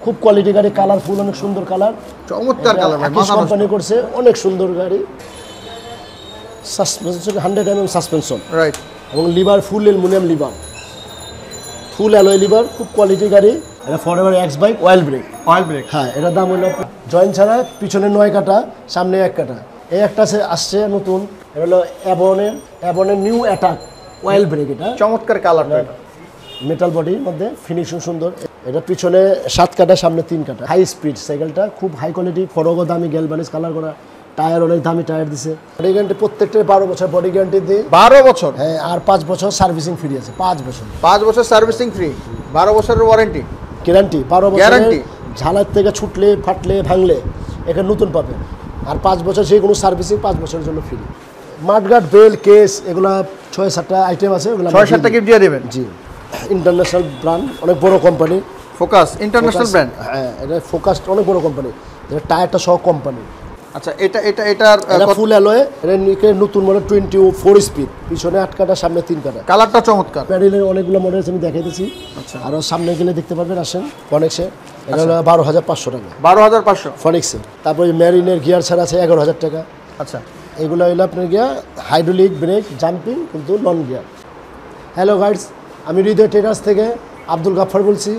খুব কোয়ালিটি গাড়ি, কালারফুল, অনেক সুন্দর কালার, চমৎকার কালার ভাই, আকিজ কোম্পানি করছে, অনেক সুন্দর গাড়ি। সাসপেনশন 100 mm সাসপেনশন, রাইট, এবং লিভার ফুল অ্যালুমিনিয়াম লিভার, ফুল অ্যালয় লিভার, খুব কোয়ালিটি গাড়ি। এটা ফরএভার এক্স বাইক, অয়েল ব্রেক। হ্যাঁ, এটার দাম হলো জয়েন্ট ছাড়া, পিছনে 9 কাটা, সামনে 1 কাটা। এই একটা আসছে নতুন, এটা হলো অ্যাবনের নিউ অ্যাটাক অয়েল ব্রেক। এটা চমৎকার কালার, মেটাল বডির মধ্যে ফিনিশিং সুন্দর। এটা পিছনে 7 কাটা, সামনে 3 কাটা। হাই স্পিড সাইকেলটা, খুব হাই কোয়ালিটি, ফরগো দামি, গ্যালভানিজ কালার করা, টায়ার অনেক দামি টায়ার দিছে। বডি গ্যারান্টি প্রত্যেকটা 12 বছর বডি গ্যারান্টি দিই। 12 বছর? হ্যাঁ, আর 5 বছর সার্ভিসিং ফ্রি আছে। 5 বছর 5 বছর সার্ভিসিং ফ্রি, 12 বছরের ওয়ারেন্টি গ্যারান্টি। 12 বছর গ্যারান্টি, ঝালার থেকে ছুটলে, ফাটলে, ভাঙলে এখানে নতুন পাবে। আর 5 বছর যে কোনো সার্ভিসিং 5 বছরের জন্য ফ্রি। মাঠগার্ড, বেল, কেস, এগুলা 6-7টা আইটেম আছে, এগুলো 6-7টা গিফট দিয়ে দেবেন। জি, ইন্টারন্যাশনাল ব্র্যান্ড, অনেক বড় কোম্পানি। Focus international brand. হ্যাঁ, এটা ফোকাস অনেক বড় কোম্পানি, এটা টায়ারটা সহ কোম্পানি। আচ্ছা, এটার ফুল অ্যালয়, এটা নতুন মডেল 24 স্পিড, পিছনে 8 কাটা, সামনে 3 কাটা। কালারটা চমৎকার। প্যাডেলের অনেকগুলো মডেল আমি দেখাইতেছি। আচ্ছা, আরও সামনে গেলে দেখতে পারবেন, আসেন। ফনিক্সে এটা হলো 12,500 টাকা। 12,500 ফনিক্সে। তারপরে ম্যারিনের গিয়ার ছাড়া আছে 11,000 টাকা। আচ্ছা, এগুলো হলো আপনার গিয়া হাইড্রোলিক ব্রেক, জাম্পিং, কিন্তু নন গিয়ার। হ্যালো গাইডস, আমি হৃদয় ট্রেডার্স থেকে আব্দুল গাফফার বলছি।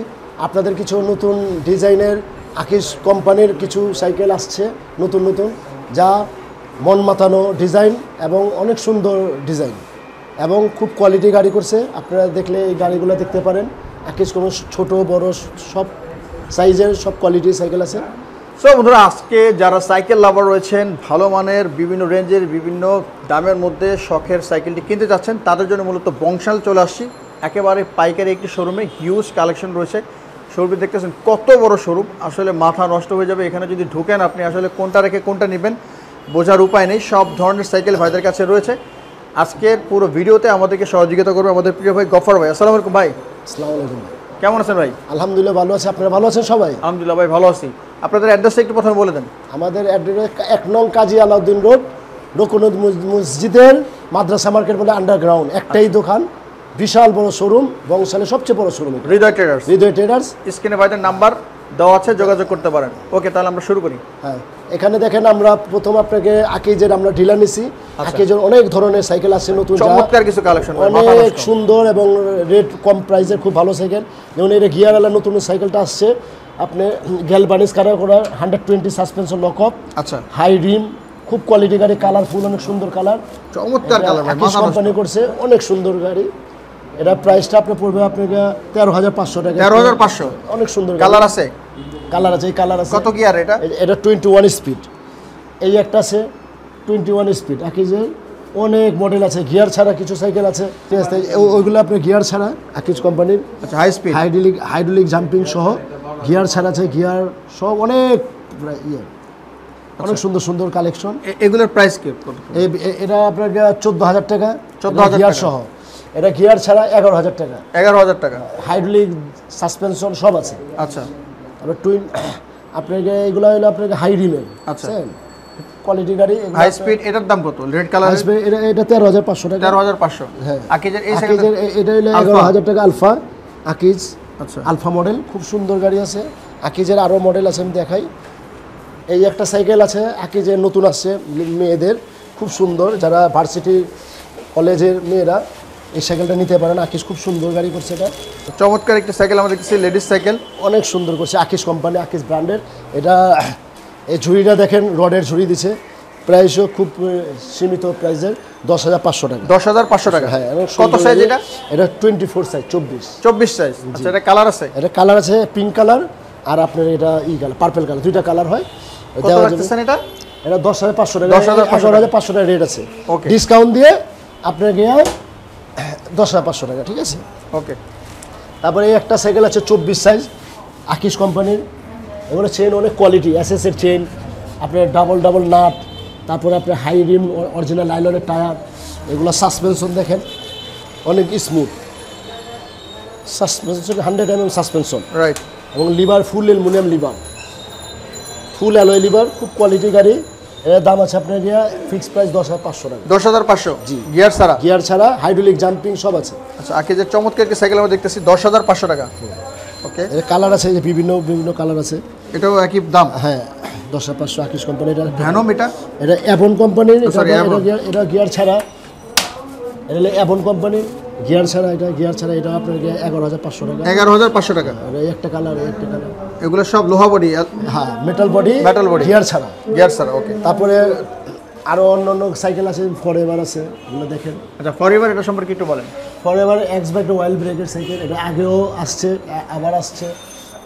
আপনাদের কিছু নতুন ডিজাইনের আকিজ কোম্পানির কিছু সাইকেল আসছে, নতুন যা মন মাতানো ডিজাইন এবং অনেক সুন্দর ডিজাইন এবং খুব কোয়ালিটি গাড়ি করছে। আপনারা দেখলে এই গাড়িগুলো দেখতে পারেন। আকিজ কোম্পানি ছোট বড় সব সাইজের, সব কোয়ালিটির সাইকেল আছে। সো বন্ধুরা, আজকে যারা সাইকেল লাভার রয়েছেন, ভালো মানের, বিভিন্ন রেঞ্জের, বিভিন্ন দামের মধ্যে শখের সাইকেলটি কিনতে যাচ্ছেন, তাদের জন্য মূলত বংশাল চলে আসছি। একেবারে পাইকারি একটি শোরুমে হিউজ কালেকশন রয়েছে। শোরুমে দেখতেছেন কত বড় শোরুম, আসলে মাথা নষ্ট হয়ে যাবে। এখানে যদি ঢুকেন, আপনি আসলে কোনটা রেখে কোনটা নেবেন বোঝার উপায় নেই। সব ধরনের সাইকেল ভাইদের কাছে রয়েছে। আজকের পুরো ভিডিওতে আমাদেরকে সহযোগিতা করবে আমাদের প্রিয় ভাই গফর ভাই। আসসালামু আলাইকুম ভাই। আসসালামু আলাইকুম। কেমন আছেন ভাই? আলহামদুলিল্লাহ ভালো আছে। আপনারা ভালো আছেন সবাই? আলহামদুলিল্লাহ ভাই, ভালো আছি। আপনাদের অ্যাড্রেসটা একটু প্রথমে বলে দেন। আমাদের অ্যাড্রেস 1 নং কাজী আলাউদ্দিন রোড, রকুনুদ্দিন মসজিদের মাদ্রাসা মার্কেট বলে আন্ডারগ্রাউন্ড একটাই দোকান, বিশাল বড় শোরুম, বংশালের সবচেয়ে বড় শোরুম হৃদয় ট্রেডার্স। হৃদয় ট্রেডার্স। স্ক্রিনে ভাইদের নাম্বার দেওয়া আছে, যোগাযোগ করতে পারেন। ওকে, তাহলে আমরা শুরু করি। হ্যাঁ, এখানে দেখেন আমরা প্রথম আপনাকে আকিজের আমরা ডিলার নিছি। আকিজের অনেক ধরনের সাইকেল আছে, নতুন চমৎকার কিছু কালেকশন, অনেক সুন্দর এবং রেট কম প্রাইসের, খুব ভালো সাইকেল। যেমন এটা গিয়ারওয়ালা নতুন সাইকেলটা আসছে, আপনি গ্যালভানিজ কালার করা, 120 সাসপেনশন লকআপ। আচ্ছা, হাই রিম, খুব কোয়ালিটি গাড়ি, কালারফুল, অনেক সুন্দর কালার, চমৎকার কালার। আকিজ কোম্পানি করছে, অনেক সুন্দর গাড়ি। এটা প্রাইসটা আপনার পড়বে আপনাকে 13,500 টাকা। 13,500? অনেক সুন্দর কালার আছে? কালার আছে, এই কালার আছে। কত গিয়ার এটা? এটা 21 স্পিড। এই একটা আছে 21 স্পিড। আকিজের অনেক মডেল আছে, গিয়ার ছাড়া কিছু সাইকেল আছে, ঠিক আছে? ওইগুলো আপনার গিয়ার ছাড়া, আকিজ কোম্পানির। আচ্ছা, হাই স্পিড, হাইড্রোলিক জাম্পিং সহ, গিয়ার ছাড়া আছে, গিয়ার সব অনেক অনেক সুন্দর সুন্দর কালেকশন। এগুলোর প্রাইস কি? এটা আপনার 14,000 টাকা, 14,000 গিয়ার সহ। এটা গিয়ার ছাড়া 11,000 টাকা। 11,000 টাকা। হাইড্রোলিক সাসপেনশন সব আছে। আচ্ছা, আবার আপনাকে এগুলো হলো আপনাকে হাই রিমের। আচ্ছা, কোয়ালিটি গাড়ি। হাই স্পিড, এটার দাম কত? রেড কালার, এটা 13,500 টাকা। 13,500। হ্যাঁ। আকিজের এটা হলো 11,000 টাকা। আলফা আকিজ, আচ্ছা, আলফা মডেল, খুব সুন্দর গাড়ি আছে। আকিজের আরও মডেল আছে, আমি দেখাই। এই একটা সাইকেল আছে আকিজের নতুন আসছে, মেয়েদের খুব সুন্দর, যারা ভার্সিটি কলেজের মেয়েরা এই সাইকেলটা নিতে পারেন। আকিজ খুব সুন্দর গাড়ি করছে। এটা চমৎকার একটা সাইকেল, আমরা দেখতেছি লেডিস সাইকেল, অনেক সুন্দর করছে। আকিজ কোম্পানি, আকিজ ব্র্যান্ডের। এটা এই ঝুড়িটা দেখেন, রডের ঝুড়ি দিছে, প্রাইসও খুব সীমিত প্রাইসের, 10,500 টাকা। 10,500 টাকা। হ্যাঁ। কত সাইজ এটা? এটা 24 সাইজ, 24 সাইজ। আচ্ছা, এটা কালার আছে? এটা কালার আছে, পিঙ্ক কালার আর আপনার এটা কালার, পার্পল কালার, দুইটা কালার হয়। কত রাখতেছেন এটা? এটা 10,500 টাকা। 10,500 টাকা রেট আছে। ওকে, ডিসকাউন্ট দিয়ে আপনার গিয়ে 10,500 টাকা, ঠিক আছে? ওকে। তারপরে এই একটা সাইকেল আছে 24 সাইজ, আকিজ কোম্পানির। এগুলো চেন অনেক কোয়ালিটি, এসএসের চেন, আপনার ডাবল নাট, তারপরে আপনার হাই রিম, অরিজিনাল লাইলনের টায়ার। এগুলো সাসপেনশন দেখেন অনেক smooth, suspension 100 mm suspension, right, এবং লিভার ফুল অ্যালুমিনিয়াম লিভার, ফুল অ্যালয় লিভার, খুব কোয়ালিটি গাড়ি। এর দাম আছে আপনার গিয়া ফিক্সড প্রাইস 10,500 টাকা। 10,500? জি, গিয়ার ছাড়া? গিয়ার ছাড়া, হাইড্রোলিক জাম্পিং সব আছে। আচ্ছা, আকিজের চমৎকার একটা সাইকেল আমরা দেখতেছি, 10,500 টাকা। ওকে, এর কালার আছে, এই যে বিভিন্ন বিভিন্ন কালার আছে। এটাও একই দাম? হ্যাঁ, 10,500 আকিস কোম্পানি। এটা ভ্যানম, এটা অ্যাভন কোম্পানির, sorry, Avon। এটা গিয়ার ছাড়া, এটা হলো অ্যাভন কোম্পানির গিয়ার ছাড়া। এটা গিয়ার ছাড়া, এটা আপনার 11,500 টাকা। 11,500 টাকা। আর এই একটা কালার, একটা কালার। এগুলো সব লোহা বডি? হ্যাঁ, metal body, metal body, gear ছাড়া। গিয়ার ছাড়া, ওকে। তারপরে আরও অন্যান্য সাইকেল আছে, ফরএভার আছে, এগুলো দেখেন। আচ্ছা, ফরএভার এটা সম্পর্কে একটু বলেন। ফরএভার এক্সব্যাক্ট অয়েল ব্রেকের সাইকেল। এটা আগেও আসছে, আবার আসছে।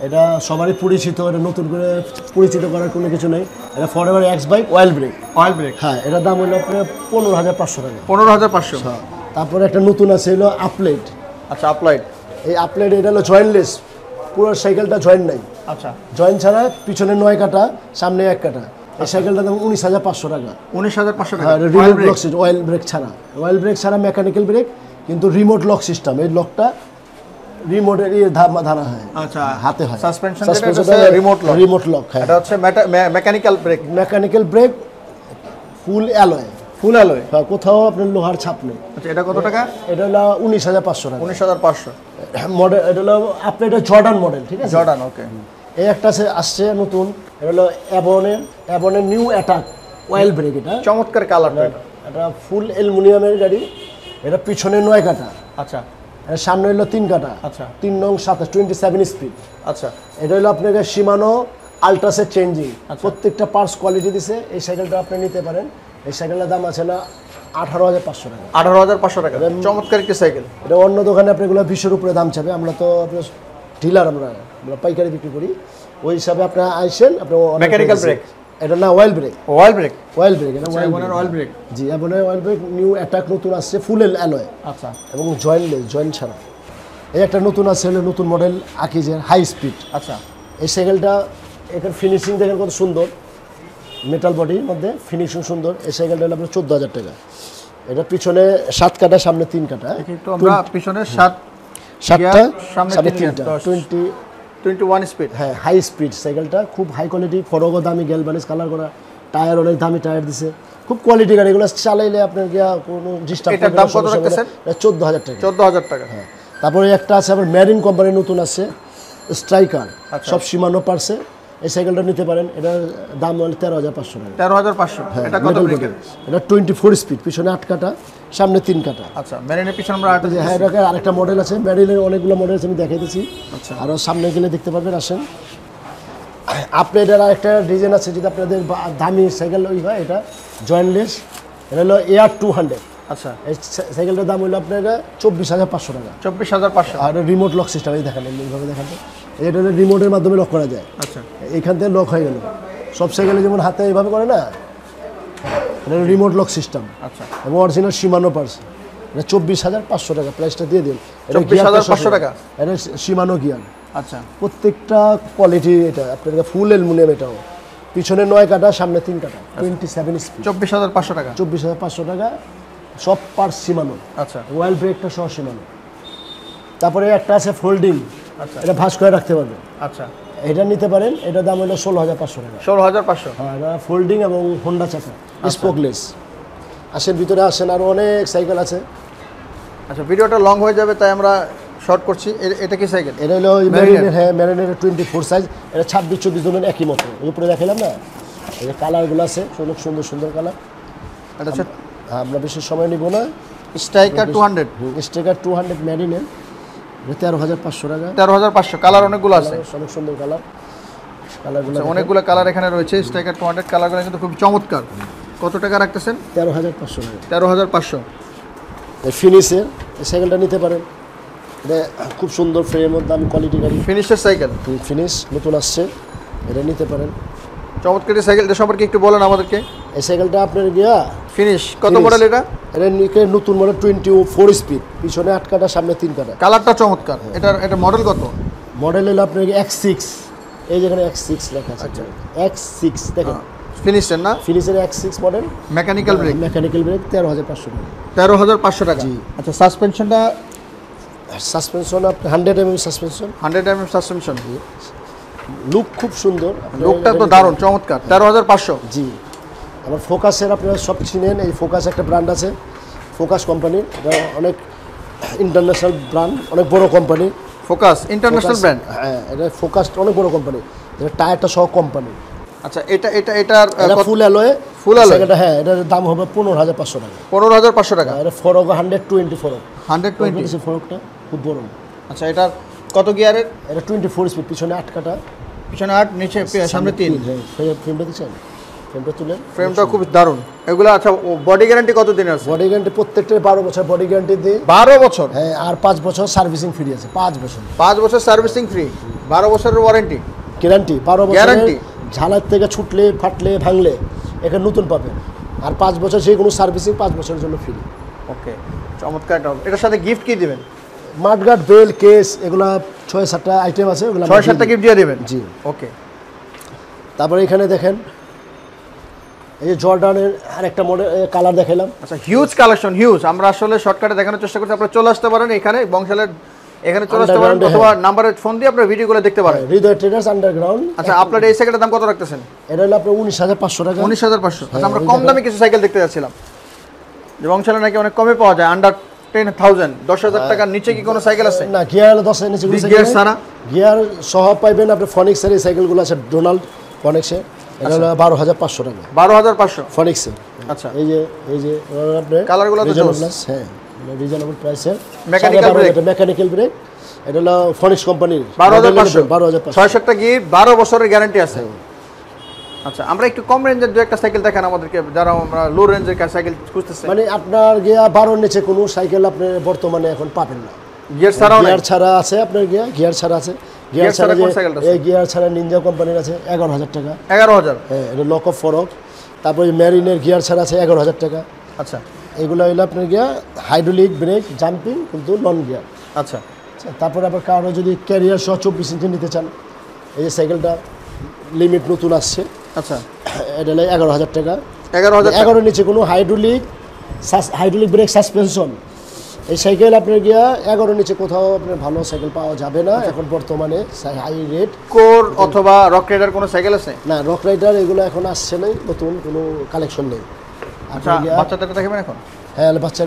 এটা সবারই পরিচিত, এটা নতুন করে পরিচিত করার কোনো কিছু নেই। এটা ফরএভার এক্সব্যাক্ট অয়েল ব্রেক। অয়েল ব্রেক, হ্যাঁ, এটার দাম হলো আপনার 15,500 টাকা। 15,500। তারপরে একটা নতুন আছে হলো আপলেট। আচ্ছা, আপলাইড। এই আপলেট এটা হলো জয়েন্টলেস, পুরো সাইকেলটা জয়েন্ট নাই। আচ্ছা, জয়েন্ট ছাড়া, পিছনে 9 কাটা, সামনে 1 কাটা। এই সাইকেলটার দাম 19,500 টাকা। 19,500 টাকা। হ্যাঁ, remote lock system, oil brake ছাড়া। অয়েল ব্রেক ছাড়া মেকানিক্যাল ব্রেক, কিন্তু রিমোট লক সিস্টেম। এই লকটা রিমোটের ধারা হয়, আচ্ছা, হাতে হয়। সাসপেনশন যেটা হচ্ছে রিমোট লক। রিমোট লক, হ্যাঁ। এটা হচ্ছে মেকানিক্যাল ব্রেক। মেকানিক্যাল ব্রেক, ফুল অ্যালয়। ফুল অ্যালয়। হ্যাঁ, কোথাও আপনার লোহার ছাপ নেই। আচ্ছা, এটা কত টাকা? এটা হলো 19,500 টাকা। 19,500। মডেল, এটা হলো আপনার এটা জর্ডান মডেল, ঠিক আছে? জর্ডান, ওকে। এই একটা আছে নতুন, এটা হলো অ্যাবনের নিউ অ্যাটাক অয়েল ব্রেক। এটা চমৎকার কালারটা। এটা ফুল অ্যালুমিনিয়ামের গাড়ি। এটা পিছনে 9 কাটা, আচ্ছা, এটা সামনে হলো 3 কাটা। আচ্ছা। 3 নং 27, 27 স্পিড। আচ্ছা, এটা হলো আপনাকে শিমানো আলট্রাসের চেঞ্জিং, প্রত্যেকটা পার্টস কোয়ালিটি দিছে। এই সাইকেলটা আপনি নিতে পারেন। এই সাইকেলটার দাম আছে না 18,500 টাকা। 18,500 টাকা। চমৎকার একটি সাইকেল। এটা অন্য দোকানে আপনি এগুলো 20-এর উপরে দাম চাবে। আমরা তো আপনার ডিলার, আমরা পাইকারি বিক্রি করি। ওই হিসাবে আপনারা আইসেন। আপনার মেকানিক্যাল ব্রেক? এটা না, oil break. Oil break, oil brake, এটা অয়েল ব্রেক। জি, অ্যাবনের অয়েল ব্রেক নিউ অ্যাটাক নতুন আসছে, ফুল অ্যালয়। আচ্ছা, এবং জয়েন্টলেস, জয়েন্ট ছাড়া। এই একটা নতুন আছে, হলো নতুন মডেল আকিজের হাই স্পিড। আচ্ছা। এই সাইকেলটা, এখানে ফিনিশিং দেখেন কত সুন্দর, মেটাল বডির মধ্যে ফিনিশিং সুন্দর। এই সাইকেলটা হলো আপনার 14,000 টাকা। এটা পিছনে 7 কাটা, সামনে 3 কাটা। একটু আমরা পিছনে 7টা, সামনে সামনে 3টা, 21 স্পিড। হ্যাঁ, হাই স্পিড সাইকেলটা, খুব হাই কোয়ালিটি, ফরগো দামি, গ্যালভানিজ কালার করা, টায়ার অনেক দামি টায়ার দিছে, খুব কোয়ালিটি গাড়ি। এগুলো চালাইলে আপনার গিয়া কোনো ডিস্টার্ব। এটার দাম কত রাখতেছেন? 14,000 টাকা। 14,000 টাকা। হ্যাঁ, তারপরে একটা আছে আবার মেরিন কোম্পানির নতুন আছে স্ট্রাইকার, সব সীমানো পারছে। এই সাইকেলটা নিতে পারেন। এটার দাম হলো 13,500 টাকা। 13,500। এটা কত ব্রেকের? এটা 24 স্পিড, পিছনে 8 কাটা, সামনে 3 কাটা। আচ্ছা, মেরিনের পিছনে আমরা হ্যাঁ, এটা আরেকটা মডেল আছে, মেরিনের অনেকগুলো মডেল আছে, আমি দেখাইতেছি। আচ্ছা, আরও সামনে গেলে দেখতে পারবেন, আসেন। আপনি এটার আরেকটা ডিজাইন আছে, যদি আপনাদের দামি সাইকেল ওই হয়, এটা জয়েন্টলেস। এটা হলো এয়ার 200। আচ্ছা, এই সাইকেলটার দাম হলো আপনার 24,500 টাকা। 24,500। আর রিমোট লক সিস্টেম, এই দেখেন, এইভাবে দেখান। এটা হলো রিমোটের মাধ্যমে লক করা যায়। আচ্ছা, এইখান থেকে লক হয়ে গেল। সব সাইকেলে যেমন হাতে এইভাবে করে না, এটা রিমোট লক সিস্টেম। আচ্ছা, এবং অরিজিনাল সীমানো পার্স। এটা 24,500 টাকা, প্রাইসটা দিয়ে দিন। 24,500 টাকা। এটা সীমানো গিয়ার। আচ্ছা, প্রত্যেকটা কোয়ালিটি। এটা আপনার ফুল অ্যালুমিনিয়াম। এটাও পিছনে 9 কাটা, সামনে 3 কাটা, 27 স্পিড। 24,500 টাকা। 24,500 টাকা, সব পার্টস সীমানো। আচ্ছা, অয়েল ব্রেকটা সহ সীমানো। তারপরে একটা আছে ফোল্ডিং, আচ্ছা, এটা ভাঁজ করে রাখতে পারবেন। আচ্ছা, এটা নিতে পারেন। এটার দাম হলো 16,500 টাকা। 16,500। হ্যাঁ, এটা ফোল্ডিং এবং হোন্ডা চাকা, স্পোকলেস। আসেন, ভিতরে আসেন, আরও অনেক সাইকেল আছে। আচ্ছা, ভিডিওটা লং হয়ে যাবে, তাই আমরা শর্ট করছি। এটা কি সাইকেল? এটা হলো মেরিনের। হ্যাঁ, মেরিনের 24 সাইজ। এটা 26-24 জনের একই মতো। এই উপরে দেখালাম না, এই যে কালারগুলো আছে, অনেক সুন্দর সুন্দর কালার। এটা হচ্ছে আমরা বেশি সময় নিব না। স্ট্রাইকার 200। স্ট্রাইকার 200 মেরিনের, 13,500 টাকা। 13,500। কালার অনেকগুলো আছে, অনেক সুন্দর কালার। কালারগুলো অনেকগুলো কালার এখানে রয়েছে। স্ট্রাইকার 200 কালারগুলো কিন্তু খুব চমৎকার। কত টাকা রাখতেছেন? 13,500 টাকা। 13,500। ফিনিশের এই সাইকেলটা নিতে পারেন। এটা খুব সুন্দর ফ্রেমের, দামি কোয়ালিটি গাড়ি। ফিনিশের সাইকেল, ফিনিশ নতুন আসছে, এটা নিতে পারেন। চমৎকার সাইকেল। এটা সম্পর্কে একটু বলেন আমাদেরকে। এই সাইকেলটা আপনার গিয়া ফিনিশ কত মডেল? এটা নতুন মডেল, 24 স্পিড, পিছনে 8 কাটা, সামনে 3 কাটা। কালারটা চমৎকার। এটা মডেল কত? মডেল হলো আপনার X6। এই যেখানে X6 লেখা আছে, X6 দেখেন। ফিনিশের না? ফিনিশের X6 model, mechanical brake. Mechanical brake, 13,500 টাকা। 13,500 টাকা। আচ্ছা, সাসপেনশনটা? সাসপেনশন আপনার 100 mm suspension. 100 mm suspension. Look খুব সুন্দর, লুকটা তো দারুণ, চমৎকার। 13,500। জি। আবার ফোকাসের আপনারা সব চিনেন। এই ফোকাস একটা ব্র্যান্ড আছে, ফোকাস কোম্পানির। এটা অনেক ইন্টারন্যাশনাল ব্র্যান্ড, অনেক বড় কোম্পানি। Focus international brand. হ্যাঁ, এটা ফোকাস অনেক বড় কোম্পানি, এটা টায়ারটা সহ কোম্পানি। আচ্ছা, এটার ফুল অ্যালয়। ফুল অ্যালয়, হ্যাঁ, এটার দাম হবে 15,500 টাকা। 15,500 টাকা। এটা ফরক 120 ফরক। 120 ফরকটা খুব বড়। আচ্ছা, এটার কত গিয়ারের? এটা 24 স্পিড, পিছনে 8 কাটা, পিছনে 8, নিচে সামনে 3। ফ্রেমটা দিচ্ছেন, ফ্রেমটা তুলেন। ফ্রেমটা খুব দারুণ এগুলো। আচ্ছা, বডি গ্যারান্টি কত দিনের আছে? বডি গ্যারান্টি প্রত্যেকটা 12 বছর বডি গ্যারান্টি দিই। 12 বছর? হ্যাঁ, আর 5 বছর সার্ভিসিং ফ্রি আছে। 5 বছর 5 বছর সার্ভিসিং ফ্রি, 12 বছরের ওয়ারেন্টি গ্যারান্টি। 12 বছর গ্যারান্টি। ঝালার থেকে ছুটলে ফাটলে ভাঙলে এখানে নতুন পাবেন। আর 5 বছর যে কোনো সার্ভিসিং 5 বছরের জন্য ফ্রি। ওকে, চমৎকার। এটার সাথে গিফট কি দিবেন? মাঠগার্ড, বেল, কেস, এগুলা 6-7টা আইটেম আছে, ওগুলা 6-7টা গিফট দিয়ে দেবেন? জি। ওকে। তারপরে এখানে দেখেন, এই যে জর্ডানের আরেকটা মডেল কালার দেখাইলাম। আচ্ছা, হিউজ কালেকশন, হিউজ। আমরা আসলে শর্টকাটে দেখানোর চেষ্টা করছি, আপনারা চলে আসতে পারেন এখানে বংশালের, এখানে চলে আসতে পারেন, অথবা নাম্বারে ফোন দিয়ে আপনারা ভিডিওগুলো দেখতে পারেন। হৃদয় ট্রেডার্স আন্ডারগ্রাউন্ড। আচ্ছা, আপনার এই সাইকেলের দাম কত রাখতেছেন? এটা হলো আপনার 19,500 টাকা। 19,500। আচ্ছা, আমরা কম দামে কিছু সাইকেল দেখতে যাচ্ছিলাম, যে বংশালে নাকি অনেক কমে পাওয়া যায়, আন্ডার 10,000, 10,000 টাকার নিচে কি কোনো সাইকেল আছে? না, গিয়ার হলো 10 এর নিচে কোনো গিয়ার ছাড়া? গিয়ার সহ পাইবেন আপনি। ফনিক্সের এই সাইকেলগুলো আছে, ডোনাল্ড ফনিক্সের, এটা হলো 12,500 টাকা। 12,500 ফনিক্সের। আচ্ছা, এই যে আপনার কালারগুলো তো জোস। হ্যাঁ, রিজনেবল প্রাইসে। মেকানিক্যাল ব্রেক, মেকানিক্যাল ব্রেক, এটা হলো ফনিক্স কোম্পানির। 12,500। 12,500। 6-7টা গিয়ার, 12 বছরের গ্যারান্টি আছে। আচ্ছা, আমরা একটু কম রেঞ্জের দু একটা সাইকেল দেখান আমাদেরকে, যারা আমরা লো রেঞ্জের সাইকেল খুঁজতেছে। মানে আপনার গিয়ার 12 নিচে কোনো সাইকেল আপনি বর্তমানে এখন পাবেন না। গিয়ার ছাড়াও? গিয়ার ছাড়া আছে আপনার, গিয়ার ছাড়া আছে। গিয়ার ছাড়া কোন সাইকেলটা আছে? এই গিয়ার ছাড়া নিনজা কোম্পানির আছে 11,000 টাকা। 11,000? হ্যাঁ, এটা লক অফ ফরক। তারপরে ম্যারিনের গিয়ার ছাড়া আছে 11,000 টাকা। আচ্ছা, এগুলো হইলো আপনার গিয়ার হাইড্রোলিক ব্রেক, জাম্পিং, কিন্তু নন গিয়ার। আচ্ছা। তারপরে আবার কারো যদি ক্যারিয়ার সহ 24 ইঞ্চি নিতে চান, এই যে সাইকেলটা লিমিট নতুন আসছে। আচ্ছা, এটা হলো 11,000 টাকা। 11,000? 11 নিচে কোনো হাইড্রোলিক ব্রেক সাসপেনশন এই সাইকেল আপনার গিয়া 11 নিচে কোথাও আপনার ভালো সাইকেল পাওয়া যাবে না এখন বর্তমানে, হাই রেট। কোর অথবা রক রাইডার কোনো সাইকেল আছে? না, রক রাইডার এগুলো এখন আসছে না, নতুন কোনো কালেকশন নেই। আচ্ছা, বাচ্চাদেরটা দেখাবেন এখন? হ্যাঁ, বাচ্চার।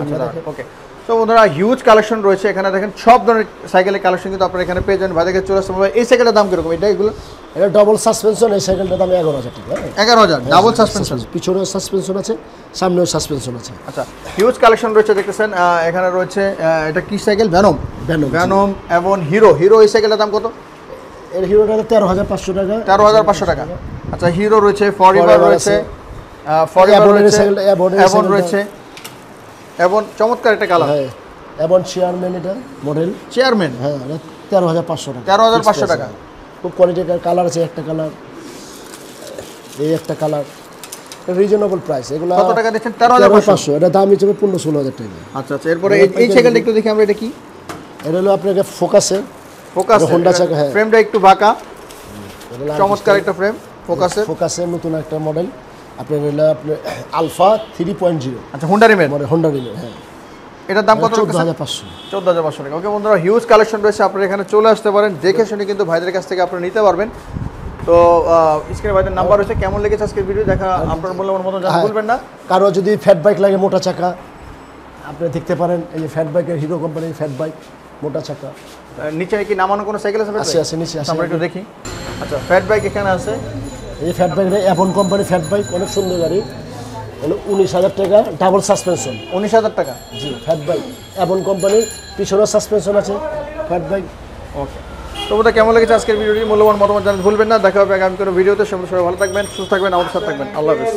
ওকে। তো বন্ধুরা, হিউজ কালেকশন রয়েছে এখানে, দেখেন সব ধরনের সাইকেলের কালেকশন কিন্তু আপনারা এখানে পেয়ে যাবেন। ভাইদেরকে চলে আসতে হবে। এই সাইকেলের দাম কিরকম? এগুলো এটা ডবল সাসপেনশন, এই সাইকেলটার দাম 11,000 টাকা। 11,000 ডাবল সাসপেনশন? পিছনেও সাসপেনশন আছে, সামনেও সাসপেনশন আছে। আচ্ছা, হিউজ কালেকশন রয়েছে দেখতেছেন। এখানে রয়েছে, এটা কি সাইকেল? ভ্যানম এবং হিরো। এই সাইকেলের দাম কত? এর হিরোটা 13,500 টাকা। 13,500 টাকা। আচ্ছা, হিরো রয়েছে, ফরএভার রয়েছে, এভন রয়েছে, এভন চমৎকার একটা কালার। হ্যাঁ, এভন চেয়ারম্যান, এটা মডেল চেয়ারম্যান। হ্যাঁ, 13,500 টাকা। 13,500 টাকা। খুব কোয়ালিটির কালার আছে, একটা কালার, এই একটা কালার, রিজনেবল প্রাইস। এগুলো কত টাকা দিচ্ছেন? 13,500। এটা দাম হিসেবে 15-16,000 টাকা। আচ্ছা, এরপরে এই সাইকেলটা একটু দেখি আমরা, এটা কি? এটা হলো আপনাকে ফোকাস, হোন্ডা চাকা। হ্যাঁ, ফ্রেমটা একটু বাঁকা, চমৎকার একটা ফ্রেম। ফোকাসের নতুন একটা মডেল আপনার হলো আপনার আলফা 3.0। আচ্ছা, হোন্ডা রিমের। হোন্ডা রিমের। হ্যাঁ, এটার দাম কত? 14,500। 14,500 টাকা। ওকে বন্ধুরা, হিউজ কালেকশন রয়েছে, আপনারা এখানে চলে আসতে পারেন, দেখে শুনে কিন্তু ভাইদের কাছ থেকে আপনারা নিতে পারবেন। তো স্ক্রিনে ভাইদের নাম্বার রয়েছে। কেমন লেগেছে আজকের ভিডিও দেখা আপনার মূল্যবান মতো জানাতে ভুলবেন না। কারো যদি ফ্যাট বাইক লাগে, মোটা চাকা, আপনি দেখতে পারেন। এই যে ফ্যাট বাইকের, হিরো কোম্পানির ফ্যাট বাইক, মোটা চাকা। নিচে কি নামানো কোনো সাইকেল আছে? আছে, নিচে আছে। আমরা একটু দেখি। আচ্ছা, ফ্যাট বাইক এখানে আছে। এই ফ্যাট বাইক, এভন কোম্পানির ফ্যাট বাইক, অনেক সুন্দর গাড়ি। হলো 19,000 টাকা, ডাবল সাসপেনশন। 19,000 টাকা? জি, ফ্যাট বাইক, এভন কোম্পানির, পিছনেও সাসপেনশন আছে, ফ্যাট বাইক। ওকে। তো বন্ধুরা, কেমন লেগেছে আজকের ভিডিওটি? মূল্যবান মতামত জানাতে ভুলবেন না। দেখা হবে আগামী কোনো ভিডিওতে। সবাই ভালো থাকবেন, সুস্থ থাকবেন, আমাদের সাথে থাকবেন। আল্লাহ হাফেজ।